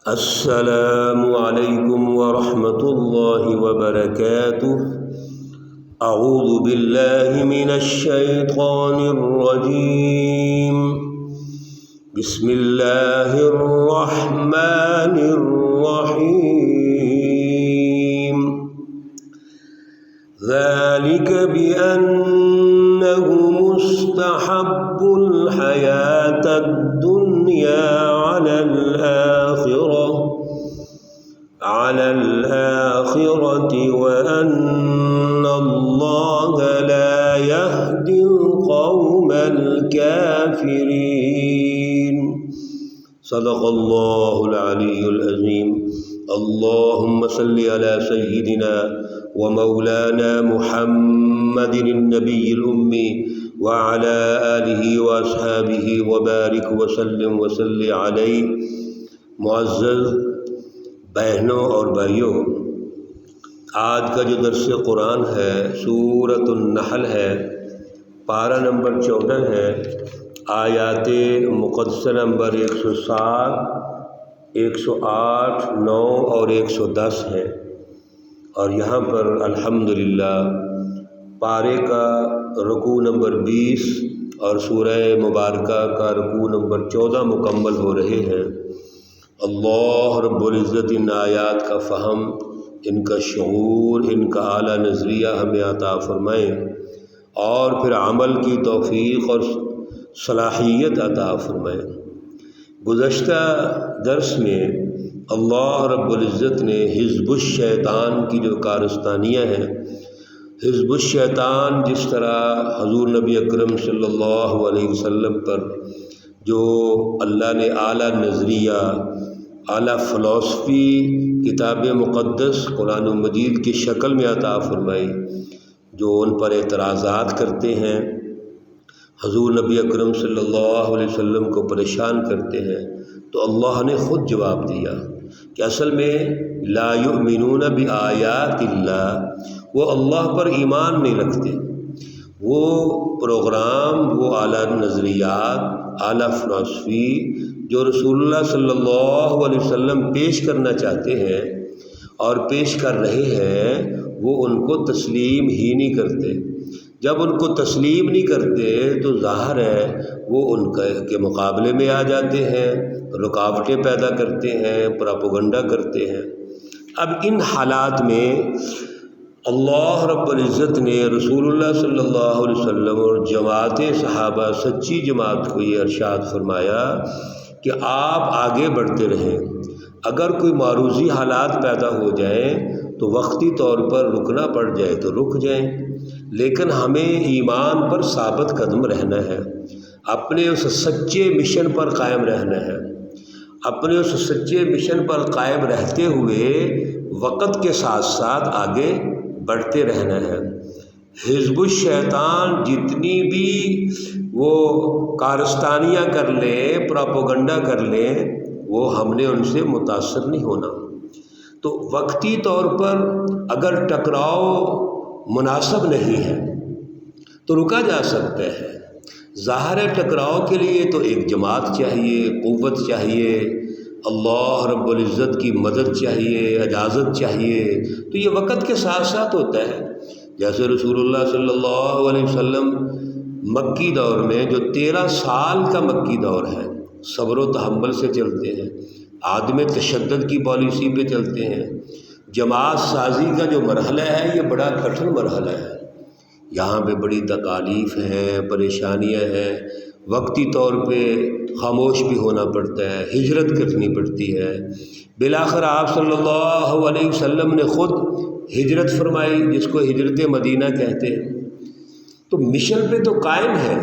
السلام علیکم ورحمۃ اللہ وبرکاتہ۔ اعوذ باللہ من الشیطان الرجیم، بسم اللہ الرحمن الرحیم۔ ذلك بأنهم استحبوا الحياة الدنيا على الآخرة وأن الله لا يهدي القوم الكافرين۔ صدق الله العلي العظيم۔ اللهم صل على سيدنا ومولانا محمد النبي الأمي وعلى آله وأصحابه وبارك وسلم وصل عليه۔ معزز بہنوں اور بھائیوں، آج کا جو درس قرآن ہے سورۃ النحل ہے، پارہ نمبر 14 ہے، آیات مقدسہ نمبر 107، 108، 9 اور 110 ہے، اور یہاں پر الحمدللہ پارے کا رکوع نمبر 20 اور سورہ مبارکہ کا رکوع نمبر 14 مکمل ہو رہے ہیں۔ اللہ رب العزت ان آیات کا فہم، ان کا شعور، ان کا اعلیٰ نظریہ ہمیں عطا فرمائیں، اور پھر عمل کی توفیق اور صلاحیت عطا فرمائیں۔ گزشتہ درس میں اللہ رب العزت نے حزب الشیطان کی جو کارستانیاں ہیں، حزب الشیطان جس طرح حضور نبی اکرم صلی اللہ علیہ وسلم پر جو اللہ نے اعلیٰ نظریہ، اعلیٰ فلسفی کتاب مقدس قرآن مجید کی شکل میں عطا فرمائی، جو ان پر اعتراضات کرتے ہیں، حضور نبی اکرم صلی اللہ علیہ وسلم کو پریشان کرتے ہیں، تو اللہ نے خود جواب دیا کہ اصل میں لا یؤمنون بآیات اللہ، وہ اللہ پر ایمان نہیں رکھتے، وہ پروگرام، وہ اعلیٰ نظریات، اعلیٰ فلسفی جو رسول اللہ صلی اللہ علیہ وسلم پیش کرنا چاہتے ہیں اور پیش کر رہے ہیں، وہ ان کو تسلیم ہی نہیں کرتے۔ جب ان کو تسلیم نہیں کرتے تو ظاہر ہے وہ ان کے مقابلے میں آ جاتے ہیں، رکاوٹیں پیدا کرتے ہیں، پراپوگنڈا کرتے ہیں۔ اب ان حالات میں اللہ رب العزت نے رسول اللہ صلی اللہ علیہ وسلم اور جماعت صحابہ، سچی جماعت کو یہ ارشاد فرمایا کہ آپ آگے بڑھتے رہیں، اگر کوئی معروضی حالات پیدا ہو جائیں تو وقتی طور پر رکنا پڑ جائے تو رک جائیں، لیکن ہمیں ایمان پر ثابت قدم رہنا ہے، اپنے اس سچے مشن پر قائم رہنا ہے، اپنے اس سچے مشن پر قائم رہتے ہوئے وقت کے ساتھ ساتھ آگے بڑھتے رہنا ہے۔ حزب الشیطان جتنی بھی وہ کارستانیاں کر لیں، پراپوگنڈا کر لیں، وہ ہم نے ان سے متاثر نہیں ہونا۔ تو وقتی طور پر اگر ٹکراؤ مناسب نہیں ہے تو رکا جا سکتا ہے۔ ظاہر ٹکراؤ کے لیے تو ایک جماعت چاہیے، قوت چاہیے، اللہ رب العزت کی مدد چاہیے، اجازت چاہیے، تو یہ وقت کے ساتھ ساتھ ہوتا ہے۔ جیسے رسول اللہ صلی اللہ علیہ وسلم مکی دور میں، جو 13 سال کا مکی دور ہے، صبر و تحمل سے چلتے ہیں، عدم تشدد کی پالیسی پہ چلتے ہیں، جماعت سازی کا جو مرحلہ ہے یہ بڑا کٹھن مرحلہ ہے، یہاں پہ بڑی تکالیف ہیں، پریشانیاں ہیں، وقتی طور پہ خاموش بھی ہونا پڑتا ہے، ہجرت کرنی پڑتی ہے۔ بالآخر آپ صلی اللہ علیہ وسلم نے خود ہجرت فرمائی، جس کو ہجرت مدینہ کہتے ہیں۔ تو مشن پہ تو قائم ہے،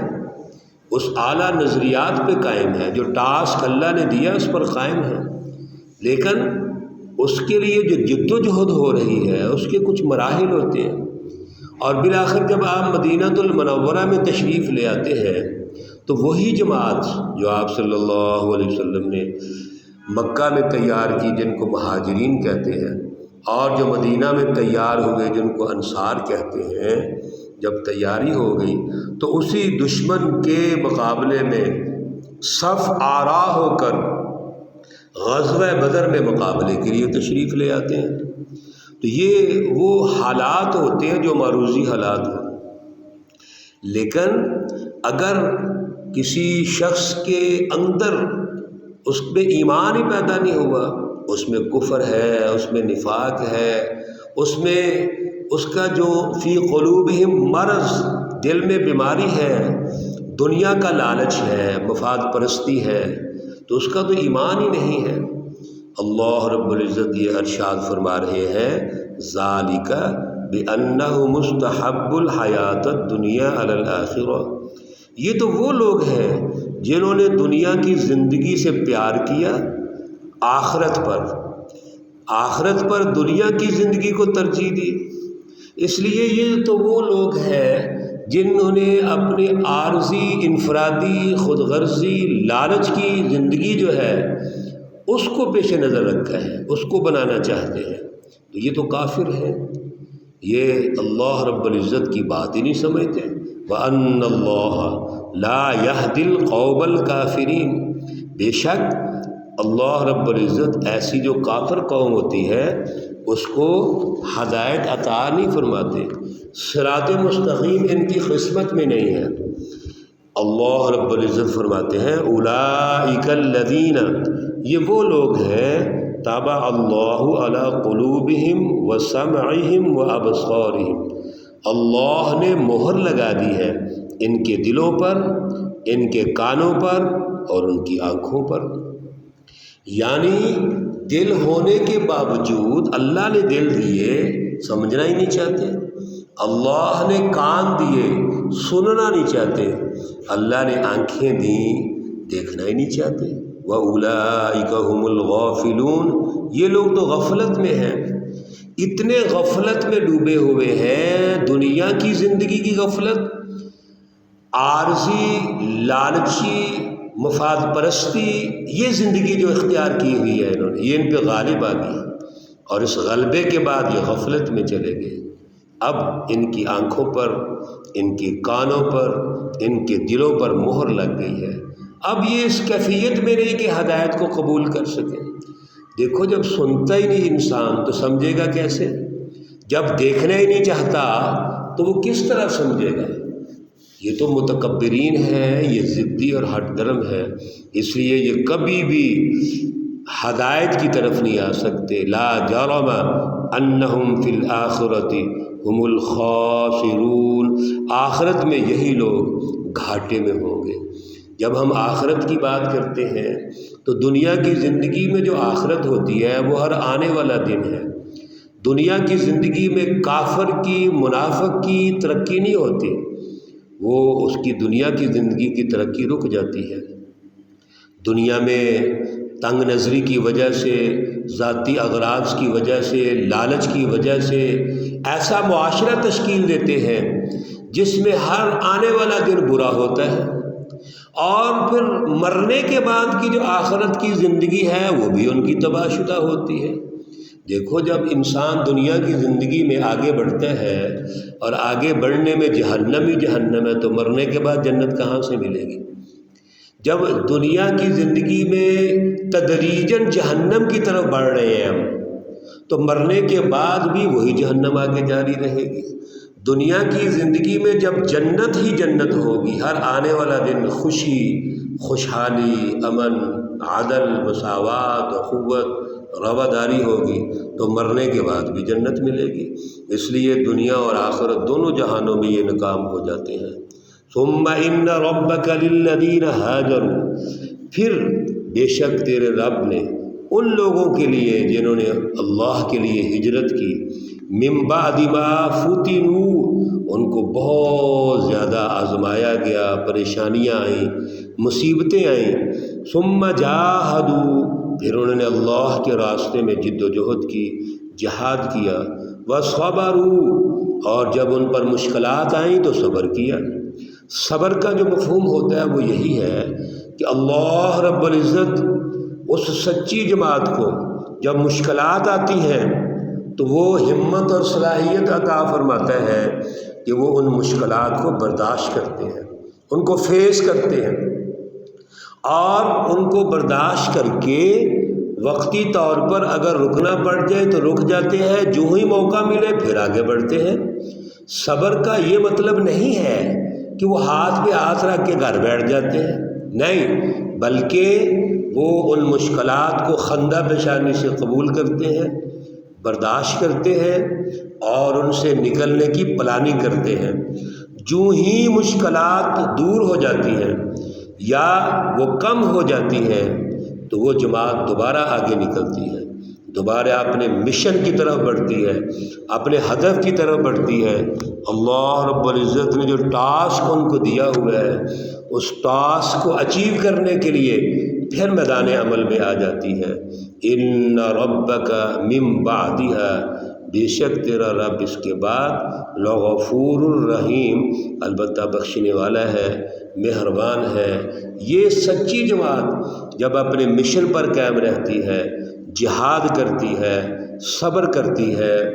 اس اعلیٰ نظریات پہ قائم ہے، جو ٹاسک اللہ نے دیا اس پر قائم ہے، لیکن اس کے لیے جو جد و جہد ہو رہی ہے اس کے کچھ مراحل ہوتے ہیں، اور بالآخر جب آپ مدینہ المنورہ میں تشریف لے آتے ہیں تو وہی جماعت جو آپ صلی اللہ علیہ وسلم نے مکہ میں تیار کی، جن کو مہاجرین کہتے ہیں، اور جو مدینہ میں تیار ہوئے جن کو انصار کہتے ہیں، جب تیاری ہو گئی تو اسی دشمن کے مقابلے میں صف آرا ہو کر غزوہ بدر میں مقابلے کے لیے تشریف لے آتے ہیں۔ تو یہ وہ حالات ہوتے ہیں جو معروضی حالات ہیں۔ لیکن اگر کسی شخص کے اندر اس میں ایمان ہی پیدا نہیں ہوا، اس میں کفر ہے، اس میں نفاق ہے، اس میں اس کا جو فی قلوبہم مرض، دل میں بیماری ہے، دنیا کا لالچ ہے، مفاد پرستی ہے، تو اس کا تو ایمان ہی نہیں ہے۔ اللہ رب العزت یہ ارشاد فرما رہے ہیں ذالک بأنہ مستحب الحیات الدنیا علی الآخرہ، یہ تو وہ لوگ ہیں جنہوں نے دنیا کی زندگی سے پیار کیا آخرت پر دنیا کی زندگی کو ترجیح دی۔ اس لیے یہ تو وہ لوگ ہیں جنہوں نے اپنے عارضی انفرادی خود غرضی لالچ کی زندگی جو ہے اس کو پیش نظر رکھا ہے، اس کو بنانا چاہتے ہیں، تو یہ تو کافر ہے، یہ اللہ رب العزت کی بات ہی نہیں سمجھتے۔ وَأَنَّ اللَّهَ لَا يَهْدِي الْقَوْمَ الْكَافِرِينَ، بے شک اللہ رب العزت ایسی جو کافر قوم ہوتی ہے اس کو ہدایت عطا نہیں فرماتے، صراط مستقیم ان کی قسمت میں نہیں ہے۔ اللہ رب العزت فرماتے ہیں اولئک الذین، یہ وہ لوگ ہیں طبع اللہ علی قلوبہم وسمعہم وابصارہم، اللہ نے مہر لگا دی ہے ان کے دلوں پر، ان کے کانوں پر اور ان کی آنکھوں پر۔ یعنی دل ہونے کے باوجود اللہ نے دل دیے، سمجھنا ہی نہیں چاہتے، اللہ نے کان دیے، سننا نہیں چاہتے، اللہ نے آنکھیں دیں، دیکھنا ہی نہیں چاہتے۔ وَأُولَئِكَ هُمُ الْغَافِلُونَ، یہ لوگ تو غفلت میں ہیں، اتنے غفلت میں ڈوبے ہوئے ہیں، دنیا کی زندگی کی غفلت، عارضی لالچی مفاد پرستی، یہ زندگی جو اختیار کی ہوئی ہے انہوں نے، یہ ان پہ غالب آ گئی، اور اس غلبے کے بعد یہ غفلت میں چلے گئے۔ اب ان کی آنکھوں پر، ان کے کانوں پر، ان کے دلوں پر مہر لگ گئی ہے، اب یہ اس کیفیت میں نہیں کہ ہدایت کو قبول کر سکیں۔ دیکھو جب سنتا ہی نہیں انسان تو سمجھے گا کیسے؟ جب دیکھنا ہی نہیں چاہتا تو وہ کس طرح سمجھے گا؟ یہ تو متکبرین ہے، یہ ضدی اور ہٹ درم ہے، اس لیے یہ کبھی بھی ہدایت کی طرف نہیں آ سکتے۔ لا جرم انہم فی الآخرۃ ہم الخاسرون، آخرت میں یہی لوگ گھاٹے میں ہوں گے۔ جب ہم آخرت کی بات کرتے ہیں تو دنیا کی زندگی میں جو آخرت ہوتی ہے وہ ہر آنے والا دن ہے۔ دنیا کی زندگی میں کافر کی، منافق کی ترقی نہیں ہوتی، وہ اس کی دنیا کی زندگی کی ترقی رک جاتی ہے۔ دنیا میں تنگ نظری کی وجہ سے، ذاتی اغراض کی وجہ سے، لالچ کی وجہ سے ایسا معاشرہ تشکیل دیتے ہیں جس میں ہر آنے والا دن برا ہوتا ہے، اور پھر مرنے کے بعد کی جو آخرت کی زندگی ہے وہ بھی ان کی تباہ شدہ ہوتی ہے۔ دیکھو جب انسان دنیا کی زندگی میں آگے بڑھتا ہے اور آگے بڑھنے میں جہنم ہی جہنم ہے تو مرنے کے بعد جنت کہاں سے ملے گی؟ جب دنیا کی زندگی میں تدریجاً جہنم کی طرف بڑھ رہے ہیں ہم، تو مرنے کے بعد بھی وہی جہنم آگے جاری رہے گی۔ دنیا کی زندگی میں جب جنت ہی جنت ہوگی، ہر آنے والا دن خوشی، خوشحالی، امن، عدل، مساوات، اخوت، رواداری ہوگی، تو مرنے کے بعد بھی جنت ملے گی۔ اس لیے دنیا اور آخرت دونوں جہانوں میں یہ ناکام ہو جاتے ہیں۔ ثم ان ربک للذین ہاجروا، پھر بے شک تیرے رب نے ان لوگوں کے لیے جنہوں نے اللہ کے لیے ہجرت کی، من بعد ما فتنوا، ان کو بہت زیادہ آزمایا گیا، پریشانیاں آئیں، مصیبتیں آئیں، ثم جاہدوا، پھر انہوں نے اللہ کے راستے میں جد و جہد کی، جہاد کیا، وصبروا، اور جب ان پر مشکلات آئیں تو صبر کیا۔ صبر کا جو مفہوم ہوتا ہے وہ یہی ہے کہ اللہ رب العزت اس سچی جماعت کو جب مشکلات آتی ہیں تو وہ ہمت اور صلاحیت عطا فرماتا ہے کہ وہ ان مشکلات کو برداشت کرتے ہیں، ان کو فیس کرتے ہیں، اور ان کو برداشت کر کے وقتی طور پر اگر رکنا پڑ جائے تو رک جاتے ہیں، جو ہی موقع ملے پھر آگے بڑھتے ہیں۔ صبر کا یہ مطلب نہیں ہے کہ وہ ہاتھ پہ ہاتھ رکھ کے گھر بیٹھ جاتے ہیں، نہیں، بلکہ وہ ان مشکلات کو خندہ پیشانی سے قبول کرتے ہیں، برداشت کرتے ہیں اور ان سے نکلنے کی پلاننگ کرتے ہیں۔ جو ہی مشکلات دور ہو جاتی ہیں یا وہ کم ہو جاتی ہیں تو وہ جماعت دوبارہ آگے نکلتی ہے، دوبارہ اپنے مشن کی طرف بڑھتی ہے، اپنے ہدف کی طرف بڑھتی ہے۔ اللہ رب العزت نے جو ٹاسک ان کو دیا ہوا ہے اس ٹاسک کو اچیو کرنے کے لیے پھر میدان عمل میں آ جاتی ہے۔ ان ربک من بعدها، بے شک تیرا رب اس کے بعد لغفور الرحیم، البتہ بخشنے والا ہے، مہربان ہے۔ یہ سچی جماعت جب اپنے مشن پر قائم رہتی ہے، جہاد کرتی ہے، صبر کرتی ہے،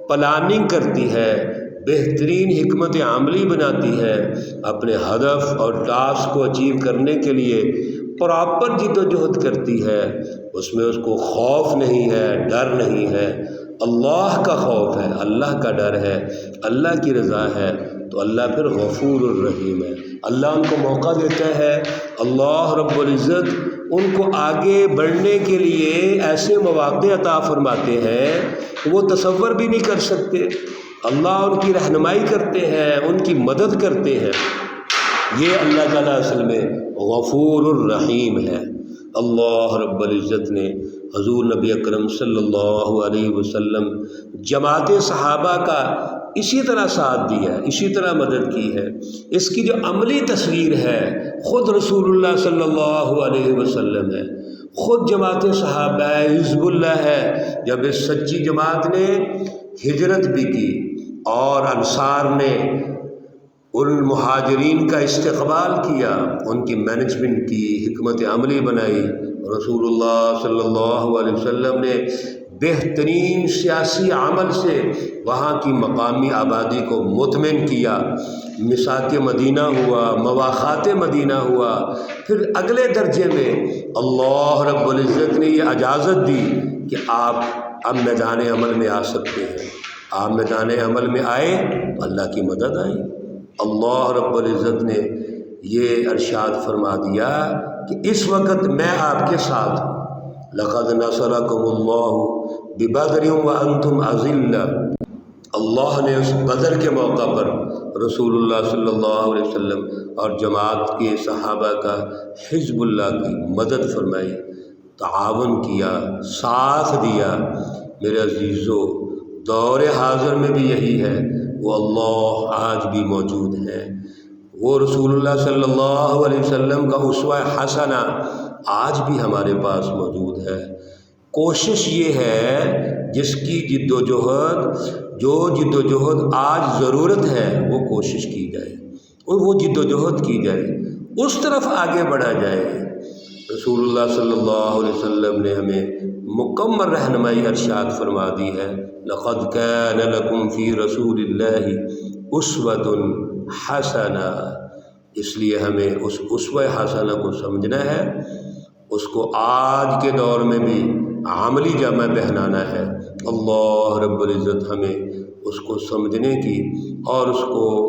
پلاننگ کرتی ہے، بہترین حکمت عملی بناتی ہے، اپنے ہدف اور ٹاسک کو اچیو کرنے کے لیے پراپر جد و جہد کرتی ہے، اس میں اس کو خوف نہیں ہے، ڈر نہیں ہے، اللہ کا خوف ہے، اللہ کا ڈر ہے، اللہ کی رضا ہے، تو اللہ پھر غفور الرحیم ہے۔ اللہ ان کو موقع دیتا ہے، اللہ رب العزت ان کو آگے بڑھنے کے لیے ایسے مواقع عطا فرماتے ہیں کہ وہ تصور بھی نہیں کر سکتے۔ اللہ ان کی رہنمائی کرتے ہیں، ان کی مدد کرتے ہیں۔ یہ اللہ تعالیٰ اصل میں غفور الرحیم ہے۔ اللہ رب العزت نے حضور نبی اکرم صلی اللہ علیہ وسلم جماعت صحابہ کا اسی طرح ساتھ دیا ہے، اسی طرح مدد کی ہے۔ اس کی جو عملی تصویر ہے خود رسول اللہ صلی اللہ علیہ وسلم ہے، خود جماعت صحابہ ہے، حزب اللہ ہے۔ جب اس سچی جماعت نے ہجرت بھی کی اور انصار نے ان مہاجرین کا استقبال کیا، ان کی مینجمنٹ کی، حکمت عملی بنائی، رسول اللہ صلی اللہ علیہ وسلم نے بہترین سیاسی عمل سے وہاں کی مقامی آبادی کو مطمئن کیا، میثاق مدینہ ہوا، مواخات مدینہ ہوا۔ پھر اگلے درجے میں اللہ رب العزت نے یہ اجازت دی کہ آپ اب میدان عمل میں آ سکتے ہیں۔ آپ میدان عمل میں آئے، اللہ کی مدد آئی۔ اللہ رب العزت نے یہ ارشاد فرما دیا کہ اس وقت میں آپ کے ساتھ ہوں۔ لقد نصرکم اللہ ببدر وانتم اذلہ، اللہ نے اس بدر کے موقع پر رسول اللہ صلی اللہ علیہ وسلم اور جماعت کے صحابہ کا، حزب اللہ کی مدد فرمائی، تعاون کیا، ساتھ دیا۔ میرے عزیزو، دور حاضر میں بھی یہی ہے، وہ اللہ آج بھی موجود ہے، وہ رسول اللہ صلی اللہ علیہ وسلم کا اسوہ حسنہ آج بھی ہمارے پاس موجود ہے۔ کوشش یہ ہے جس کی جد و جہد آج ضرورت ہے وہ کوشش کی جائے اور وہ جد و جہد کی جائے، اس طرف آگے بڑھا جائے۔ رسول اللہ صلی اللہ علیہ وسلم نے ہمیں مکمل رہنمائی ارشاد فرما دی ہے، لقد کان لکم فی رسول اللہ اسوۃ حسنہ۔ اس لیے ہمیں اس اسوہ حسنہ کو سمجھنا ہے، اس کو آج کے دور میں بھی عملی جامہ پہنانا ہے۔ اللہ رب العزت ہمیں اس کو سمجھنے کی اور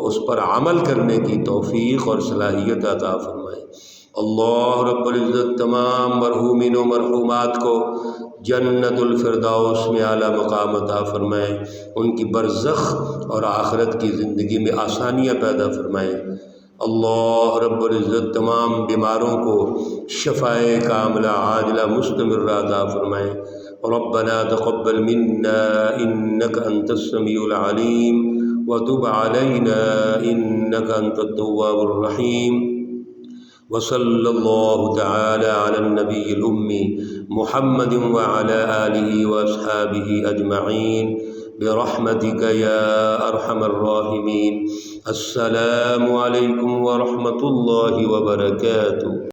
اس پر عمل کرنے کی توفیق اور صلاحیت عطا فرمائے۔ اللہ رب العزت تمام مرحومین و مرحومات کو جنت الفردوس میں اعلیٰ مقام عطا فرمائے، ان کی برزخ اور آخرت کی زندگی میں آسانیاں پیدا فرمائے۔ اللہ رب العزت تمام بیماروں کو شفائے کاملہ عاجلہ مستمرہ عطا فرمائے۔ ربنا تقبل منا انك انت السميع العليم وتب علينا انك انت التواب الرحيم، وصلى الله تعالى على النبي الأمي محمد وعلى آله وأصحابه أجمعين برحمتك يا أرحم الراحمين۔ السلام عليكم ورحمة الله وبركاته۔